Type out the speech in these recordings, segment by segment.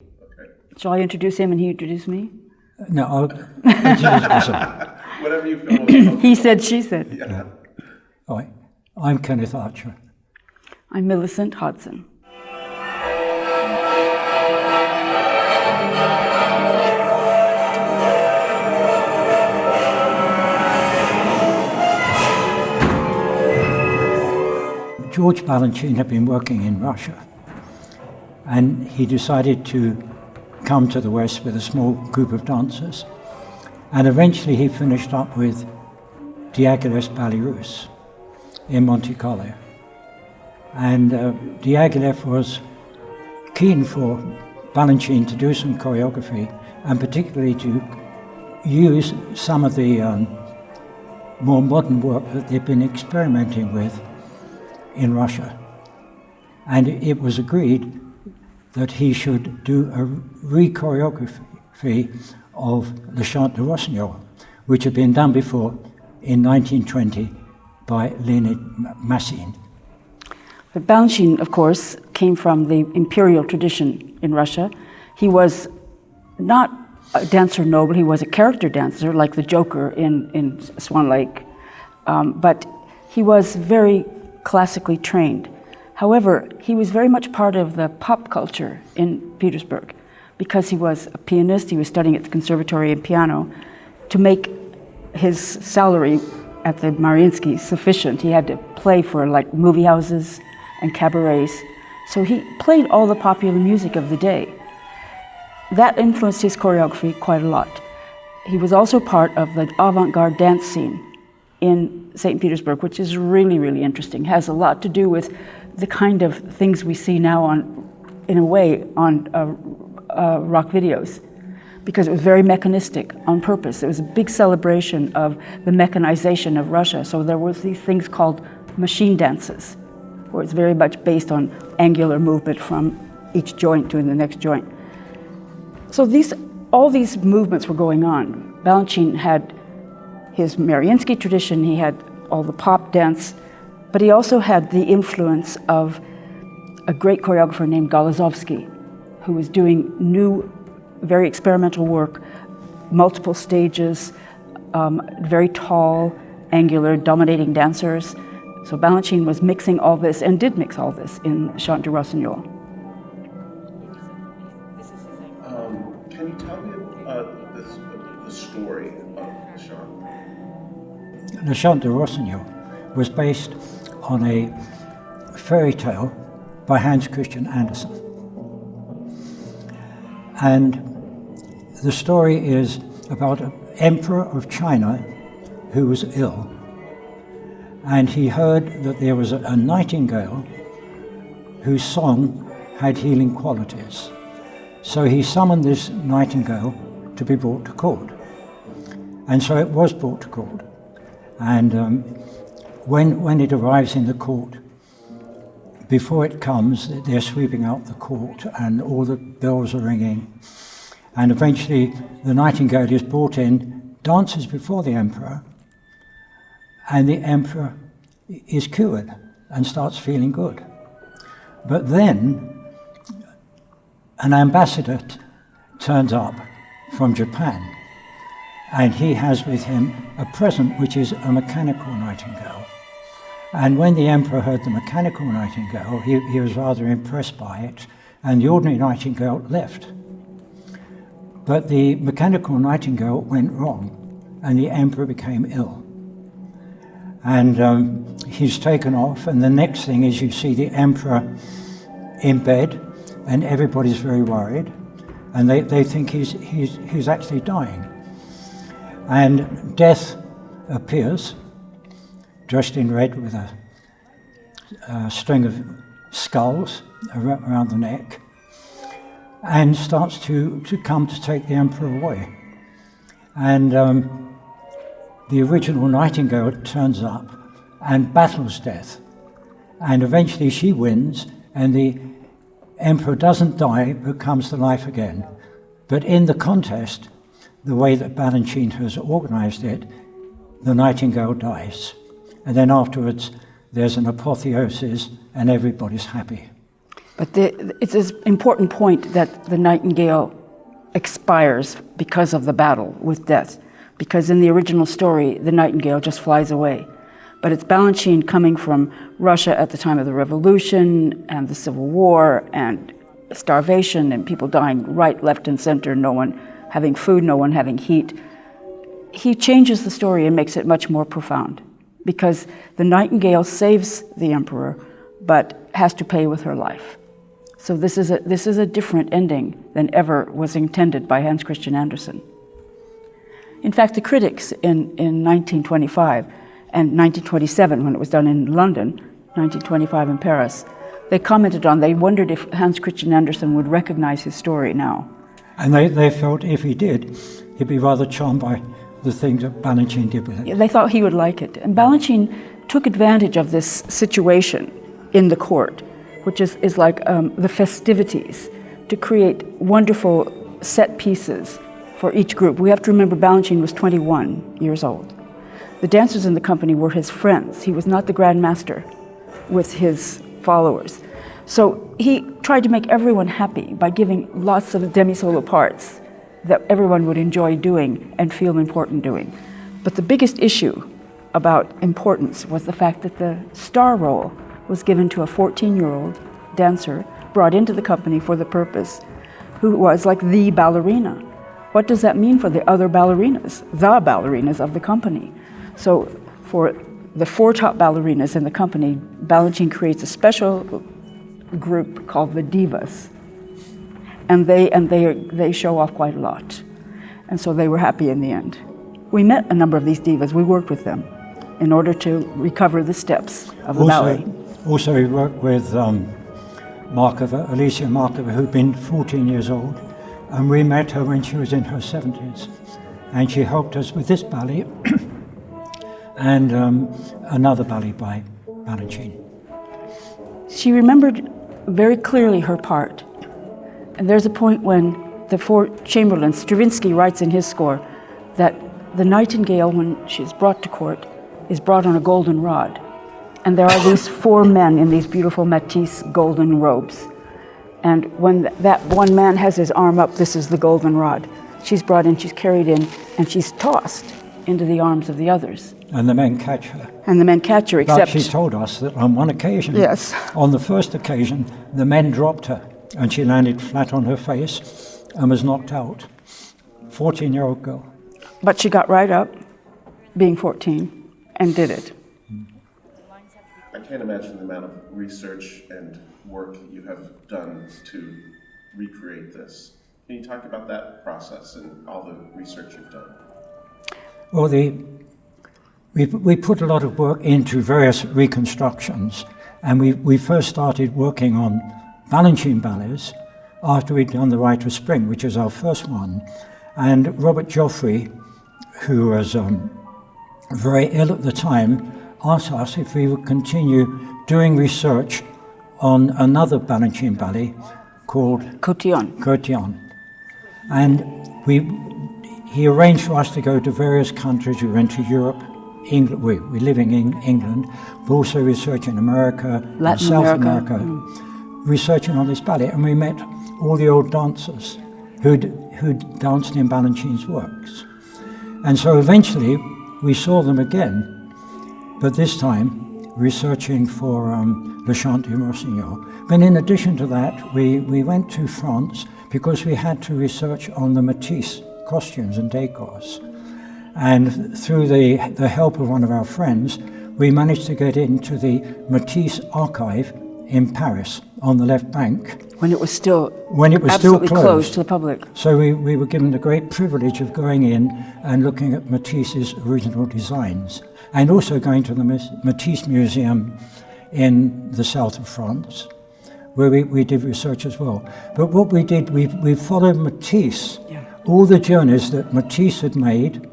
Okay. Shall I introduce him and he introduce me? No, I'll introduce myself. Whatever you feel most comfortable. He said, she said. Yeah. All right. I'm Kenneth Archer. I'm Millicent Hodson. George Balanchine had been working in Russia, and he decided to come to the West with a small group of dancers, and eventually he finished up with Diaghilev's Ballets Russes in Monte Carlo. And Diaghilev was keen for Balanchine to do some choreography, and particularly to use some of the more modern work that they'd been experimenting with in Russia. And it was agreed that he should do a re-choreography of Le Chant de Rossignol, which had been done before in 1920 by Leonid Massin. But Balanchine, of course, came from the imperial tradition in Russia. He was not a dancer noble, he was a character dancer, like the Joker in Swan Lake. But he was very classically trained. However, he was very much part of the pop culture in Petersburg because he was a pianist, he was studying at the conservatory in piano. To make his salary at the Mariinsky sufficient, he had to play for like movie houses and cabarets. So he played all the popular music of the day. That influenced his choreography quite a lot. He was also part of the avant-garde dance scene in St. Petersburg, which is really, really interesting. It has a lot to do with the kind of things we see now in a way, on rock videos, because it was very mechanistic on purpose. It was a big celebration of the mechanization of Russia. So there was these things called machine dances, where it's very much based on angular movement from each joint to the next joint. So all these movements were going on. Balanchine had his Mariinsky tradition, he had all the pop dance, but he also had the influence of a great choreographer named Galazovsky, who was doing new, very experimental work, multiple stages, very tall, angular, dominating dancers. So Balanchine was mixing all this, and did mix all this in Chant de Rossignol. Can you tell me the story of the chant? Le Chant de Rossignol was based on a fairy tale by Hans Christian Andersen. And the story is about an emperor of China who was ill. And he heard that there was a nightingale whose song had healing qualities. So he summoned this nightingale to be brought to court. And so it was brought to court. And when it arrives in the court, before it comes, they're sweeping out the court and all the bells are ringing. And eventually the nightingale is brought in, dances before the emperor, and the emperor is cured and starts feeling good. But then an ambassador turns up from Japan, and he has with him a present which is a mechanical nightingale. And when the emperor heard the mechanical nightingale, he was rather impressed by it, and the ordinary nightingale left. But the mechanical nightingale went wrong, and the emperor became ill. And he's taken off, and the next thing is you see the emperor in bed, and everybody's very worried, and they think he's actually dying. And Death appears, dressed in red with a string of skulls around the neck, and starts to come to take the emperor away. And the original nightingale turns up and battles Death. And eventually she wins, and the emperor doesn't die, but comes to life again. But in the contest, the way that Balanchine has organized it, the nightingale dies. And then afterwards, there's an apotheosis, and everybody's happy. But it's an important point that the Nightingale expires because of the battle with death. Because in the original story, the Nightingale just flies away. But it's Balanchine coming from Russia at the time of the Revolution and the Civil War and starvation and people dying right, left, and center, no one having food, no one having heat. He changes the story and makes it much more profound because the Nightingale saves the emperor but has to pay with her life. So this is a different ending than ever was intended by Hans Christian Andersen. In fact, the critics in 1925 and 1927, when it was done in London, 1925 in Paris, they commented on, they wondered if Hans Christian Andersen would recognize his story now. And they felt if he did, he'd be rather charmed by the things that Balanchine did with it. They thought he would like it. And Balanchine took advantage of this situation in the court, which is like the festivities, to create wonderful set pieces for each group. We have to remember Balanchine was 21 years old. The dancers in the company were his friends. He was not the Grand Master with his followers. So he tried to make everyone happy by giving lots of demi-solo parts that everyone would enjoy doing and feel important doing. But the biggest issue about importance was the fact that the star role was given to a 14-year-old dancer brought into the company for the purpose, who was like the ballerina. What does that mean for the other ballerinas, the ballerinas of the company? So for the 4 top ballerinas in the company, Balanchine creates a special group called the Divas. And they show off quite a lot. And so they were happy in the end. We met a number of these divas. We worked with them in order to recover the steps of the ballet. Also, we worked with Alicia Markova, who'd been 14 years old. And we met her when she was in her 70s. And she helped us with this ballet and another ballet by Balanchine. She remembered very clearly her part. And there's a point when the 4 chamberlains, Stravinsky writes in his score that the Nightingale, when she's brought to court, is brought on a golden rod. And there are these 4 men in these beautiful Matisse golden robes. And when that one man has his arm up, this is the golden rod. She's brought in, she's carried in, and she's tossed into the arms of the others. And the men catch her. And the men catch her, except... But she told us that on one occasion, yes, on the first occasion, the men dropped her, and she landed flat on her face and was knocked out. 14-year-old girl. But she got right up, being 14, and did it. I can't imagine the amount of research and work you have done to recreate this. Can you talk about that process and all the research you've done? Well, we put a lot of work into various reconstructions, and we first started working on Balanchine ballets after we'd done The Rite of Spring, which is our first one. And Robert Joffrey, who was very ill at the time, asked us if we would continue doing research on another Balanchine ballet called Cotillon. And he arranged for us to go to various countries. We went to Europe, England. We're living in England, but also researching America, Latin South America. Researching on this ballet. And we met all the old dancers who'd danced in Balanchine's works. And so eventually we saw them again, but this time researching for Le Chant du Rossignol. But in addition to that, we went to France because we had to research on the Matisse costumes and decors. And through the help of one of our friends, we managed to get into the Matisse archive in Paris on the left bank. When it was still absolutely closed to the public. So we were given the great privilege of going in and looking at Matisse's original designs, and also going to the Matisse Museum in the south of France, where we did research as well. But what we did, we followed Matisse, all the journeys that Matisse had made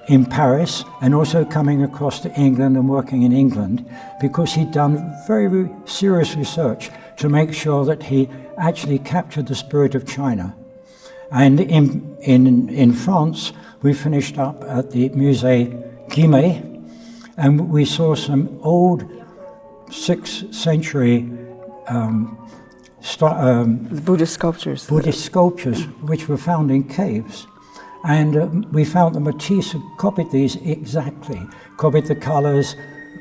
in Paris, and also coming across to England and working in England, because he'd done very, very serious research to make sure that he actually captured the spirit of China. And in France, we finished up at the Musée Guimet, and we saw some old 6th century The Buddhist sculptures. Buddhist sculptures, which were found in caves. And we found that Matisse had copied these exactly, copied the colors,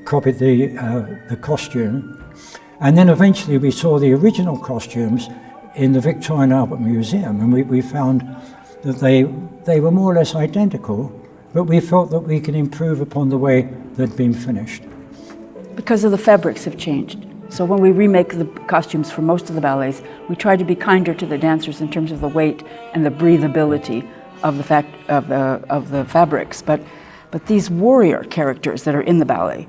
copied the costume. And then eventually we saw the original costumes in the Victoria and Albert Museum, and we found that they were more or less identical, but we felt that we could improve upon the way they'd been finished. Because of the fabrics have changed. So when we remake the costumes for most of the ballets, we try to be kinder to the dancers in terms of the weight and the breathability of the fabrics. But these warrior characters that are in the ballet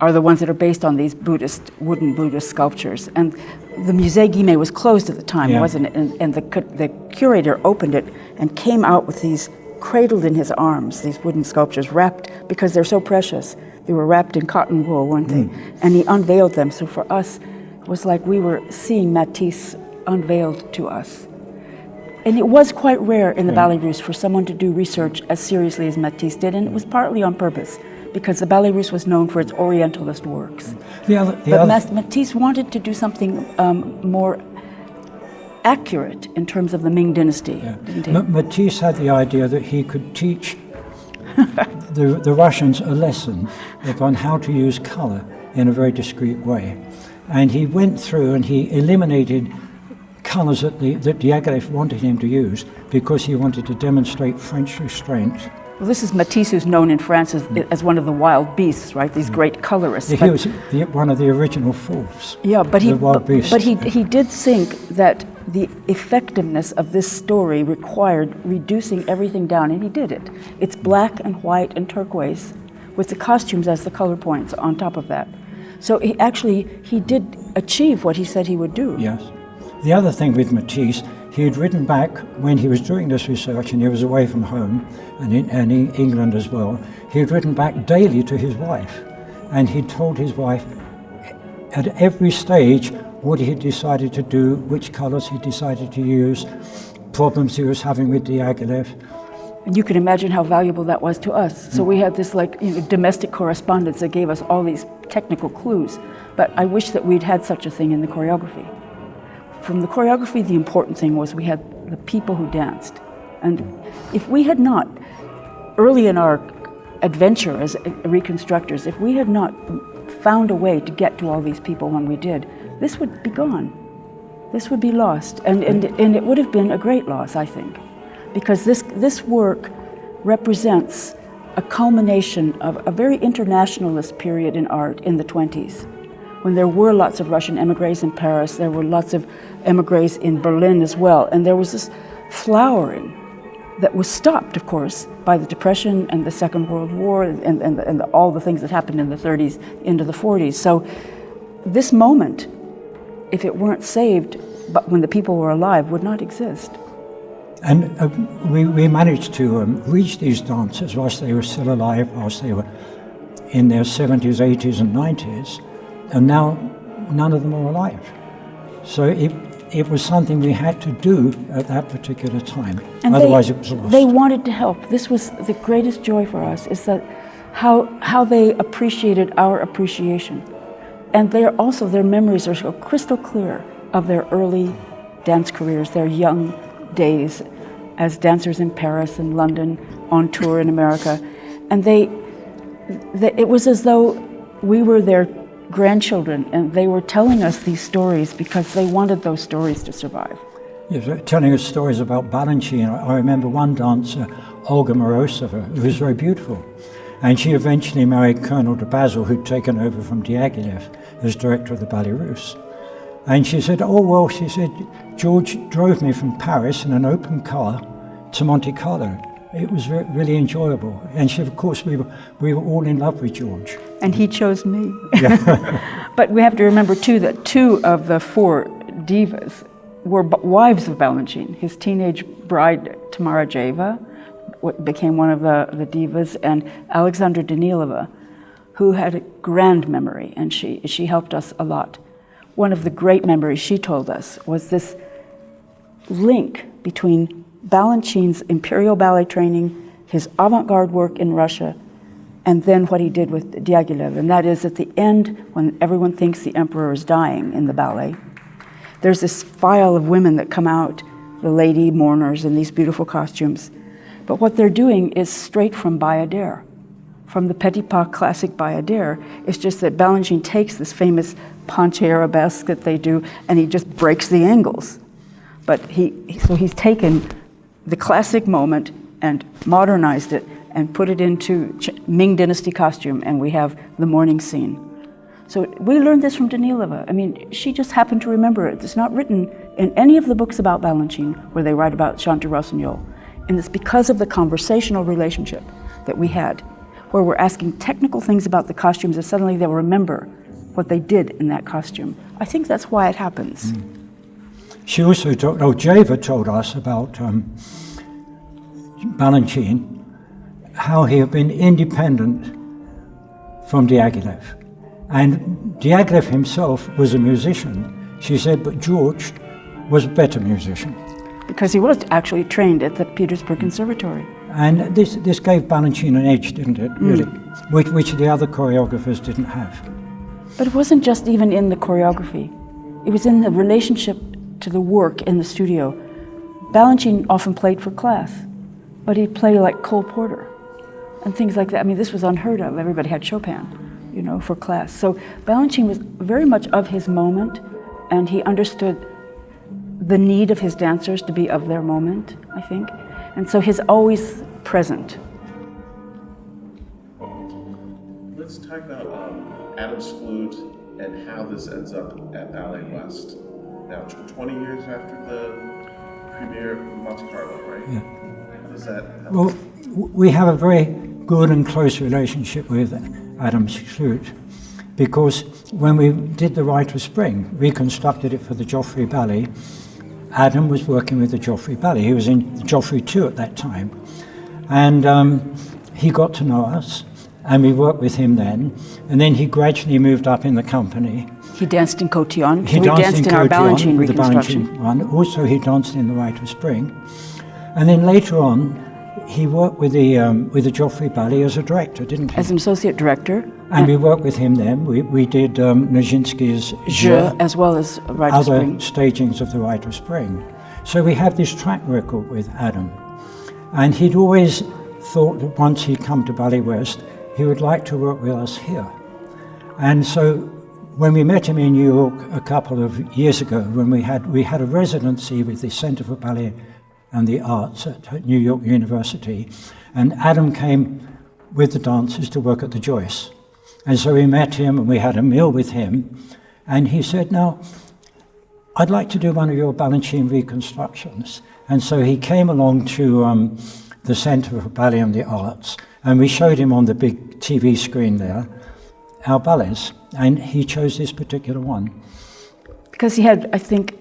are the ones that are based on these wooden Buddhist sculptures. And the Musée Guimet was closed at the time, wasn't it? And the curator opened it and came out with these cradled in his arms, these wooden sculptures wrapped, because they're so precious. They were wrapped in cotton wool, weren't they? And he unveiled them. So for us, it was like we were seeing Matisse unveiled to us. And it was quite rare in the Ballets Russes for someone to do research as seriously as Matisse did, and it was partly on purpose, because the Ballets Russes was known for its Orientalist works. Matisse wanted to do something more accurate in terms of the Ming Dynasty, didn't he? Matisse had the idea that he could teach the Russians a lesson upon how to use color in a very discreet way. And he went through and he eliminated colors that Diaghilev wanted him to use because he wanted to demonstrate French restraint. Well, this is Matisse, who's known in France as one of the wild beasts, right? These great colorists. He was one of the original fourths. Yeah, but he did think that the effectiveness of this story required reducing everything down, and he did it. It's black and white and turquoise, with the costumes as the color points on top of that. So he did achieve what he said he would do. Yes. The other thing with Matisse, he had written back when he was doing this research, and he was away from home, and in England as well, he had written back daily to his wife, and he told his wife at every stage what he had decided to do, which colors he decided to use, problems he was having with Diaghilev. And you can imagine how valuable that was to us. So we had this domestic correspondence that gave us all these technical clues, but I wish that we'd had such a thing in the choreography. From the choreography, the important thing was we had the people who danced. And if we had not, early in our adventure as reconstructors, if we had not found a way to get to all these people when we did, this would be gone. This would be lost. And it would have been a great loss, I think, because this work represents a culmination of a very internationalist period in art in the 20s. When there were lots of Russian emigres in Paris, there were lots of emigres in Berlin as well, and there was this flowering that was stopped, of course, by the Depression and the Second World War and all the things that happened in the 30s into the 40s. So this moment, if it weren't saved, but when the people were alive, would not exist. And we managed to reach these dancers whilst they were still alive, whilst they were in their 70s, 80s and 90s. And now none of them are alive. So it was something we had to do at that particular time. And otherwise it was lost. They wanted to help. This was the greatest joy for us, is that how they appreciated our appreciation. And their memories are so crystal clear of their early dance careers, their young days as dancers in Paris and London, on tour in America. And it was as though we were their grandchildren, and they were telling us these stories because they wanted those stories to survive. Yes, telling us stories about Balanchine. I remember one dancer, Olga Morozova, who was very beautiful, and she eventually married Colonel de Basil, who'd taken over from Diaghilev as director of the Ballets Russes. And she said, George drove me from Paris in an open car to Monte Carlo. It was really enjoyable. And of course, we were all in love with George. And he chose me. Yeah. But we have to remember, too, that 2 of the 4 divas were wives of Balanchine. His teenage bride, Tamara Jeva, became one of the divas, and Alexandra Danilova, who had a grand memory, and she helped us a lot. One of the great memories she told us was this link between Balanchine's imperial ballet training, his avant-garde work in Russia, and then what he did with Diaghilev. And that is, at the end, when everyone thinks the emperor is dying in the ballet, there's this file of women that come out, the lady mourners in these beautiful costumes. But what they're doing is straight from Bayadère, from the Petit Pas classic Bayadère. It's just that Balanchine takes this famous penché arabesque that they do, and he just breaks the angles. But so he's taken the classic moment and modernized it and put it into Ming Dynasty costume, and we have the mourning scene. So we learned this from Danilova. I mean, she just happened to remember it. It's not written in any of the books about Balanchine where they write about Chante Rossignol. And it's because of the conversational relationship that we had, where we're asking technical things about the costumes and suddenly they'll remember what they did in that costume. I think that's why it happens. She also Java told us about Balanchine, how he had been independent from Diaghilev. And Diaghilev himself was a musician. She said, but George was a better musician. Because he was actually trained at the Petersburg Conservatory. And this gave Balanchine an edge, didn't it, really? Which the other choreographers didn't have. But it wasn't just even in the choreography. It was in the relationship to the work in the studio. Balanchine often played for class, but he'd play like Cole Porter and things like that. I mean, this was unheard of. Everybody had Chopin, for class. So Balanchine was very much of his moment, and he understood the need of his dancers to be of their moment, I think. And so he's always present. Let's talk about Adam Sklute and how this ends up at Ballet West. Now, 20 years after the premiere of Monte Carlo, right? Yeah. How does that help? Well, we have a very good and close relationship with Adam Sklute, because when we did The Rite of Spring, reconstructed it for the Joffrey Ballet, Adam was working with the Joffrey Ballet. He was in Joffrey 2 at that time. And he got to know us, and we worked with him then. And then he gradually moved up in the company. He danced in Cotillon. He danced in our Balanchine with the Reconstruction. Balanchine one. Also, he danced in The Rite of Spring. And then later on, he worked with the Joffrey Ballet as a director, didn't he? As an associate director. And we worked with him then. We did Nijinsky's Jeu, as well as Rite of other Spring. stagings of the Rite of Spring. So we have this track record with Adam. And he'd always thought that once he'd come to Ballet West, he would like to work with us here. And so when we met him in New York a couple of years ago, when we had a residency with the Center for Ballet and the Arts at New York University, and Adam came with the dancers to work at the Joyce. And so we met him and we had a meal with him, and he said, now, I'd like to do one of your Balanchine reconstructions. And so he came along to the Center for Ballet and the Arts, and we showed him on the big TV screen there our ballets, and he chose this particular one. Because he had, I think,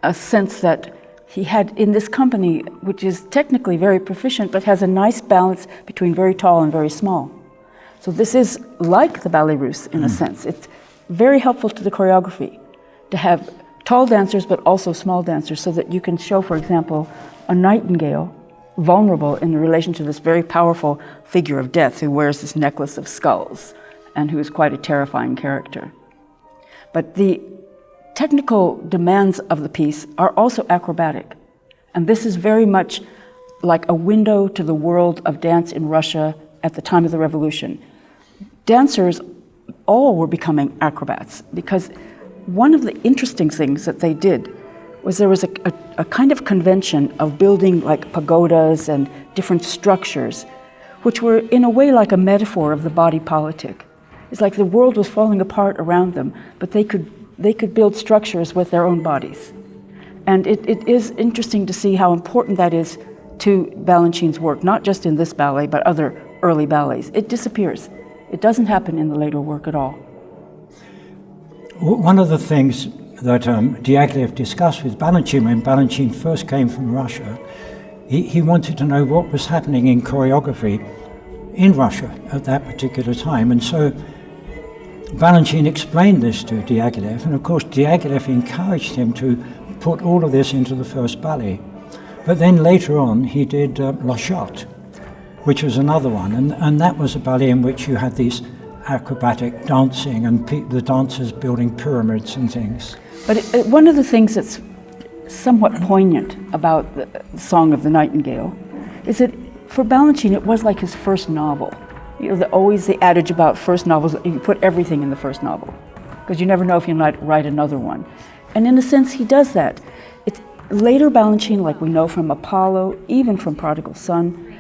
a sense that he had in this company, which is technically very proficient, but has a nice balance between very tall and very small. So this is like the Ballets Russes in a sense. It's very helpful to the choreography to have tall dancers, but also small dancers, so that you can show, for example, a Nightingale vulnerable in relation to this very powerful figure of death who wears this necklace of skulls and who is quite a terrifying character. But the technical demands of the piece are also acrobatic. And this is very much like a window to the world of dance in Russia at the time of the revolution. Dancers all were becoming acrobats, because one of the interesting things that they did was there was a kind of convention of building like pagodas and different structures, which were in a way like a metaphor of the body politic. It's like the world was falling apart around them, but they could build structures with their own bodies. And it is interesting to see how important that is to Balanchine's work, not just in this ballet, but other early ballets. It disappears. It doesn't happen in the later work at all. One of the things that Diaghilev discussed with Balanchine when Balanchine first came from Russia, he wanted to know what was happening in choreography in Russia at that particular time. And so Balanchine explained this to Diaghilev, and of course Diaghilev encouraged him to put all of this into the first ballet. But then later on he did La Charte, which was another one, and that was a ballet in which you had these acrobatic dancing and the dancers building pyramids and things. But one of the things that's somewhat poignant about the Song of the Nightingale is that for Balanchine it was like his first novel. You know, always the adage about first novels, you put everything in the first novel, because you never know if you might write another one. And in a sense he does that. It's later Balanchine, like we know from Apollo, even from Prodigal Son,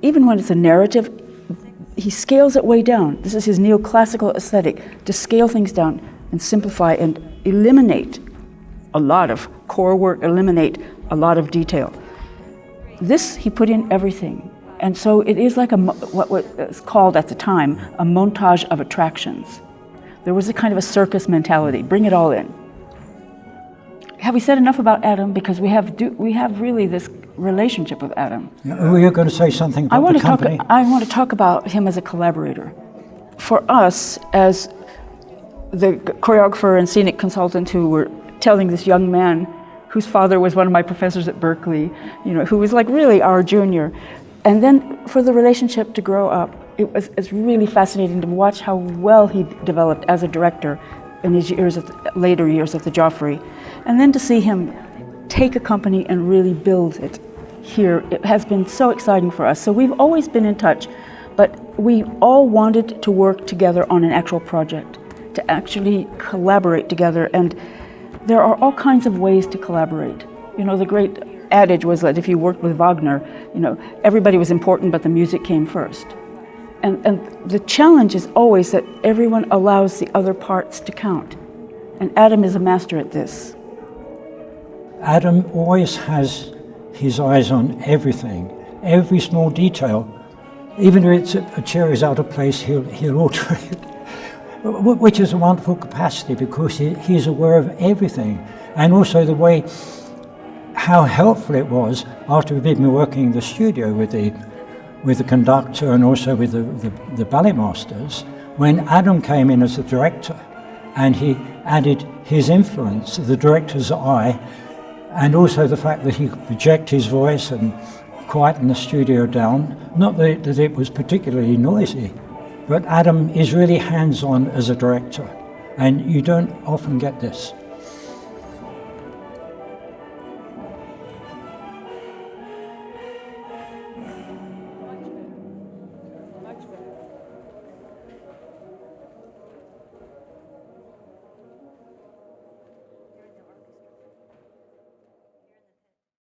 even when it's a narrative, he scales it way down. This is his neoclassical aesthetic, to scale things down and simplify and eliminate a lot of core work, eliminate a lot of detail. This, he put in everything. And so it is like what was called at the time a montage of attractions. There was a kind of a circus mentality, bring it all in. Have we said enough about Adam? Because we have really this relationship with Adam. Were you going to say something about the company? I want to talk about him as a collaborator. For us, as the choreographer and scenic consultant who were telling this young man whose father was one of my professors at Berkeley, you know, who was like really our junior, and then for the relationship to grow up, it's really fascinating to watch how well he developed as a director in his later years at the Joffrey, and then to see him take a company and really build it here. It has been so exciting for us. So we've always been in touch, but we all wanted to work together on an actual project, to actually collaborate together. And there are all kinds of ways to collaborate. You know, the great adage was that if you worked with Wagner, you know, everybody was important, but the music came first. And the challenge is always that everyone allows the other parts to count. And Adam is a master at this. Adam always has his eyes on everything, every small detail. Even if a chair is out of place, he'll alter it, which is a wonderful capacity because he's aware of everything. And also the way, how helpful it was after we'd been working in the studio with the conductor and also with the ballet masters, when Adam came in as the director and he added his influence, the director's eye, and also the fact that he could project his voice and quieten the studio down. Not that it was particularly noisy, but Adam is really hands-on as a director, and you don't often get this.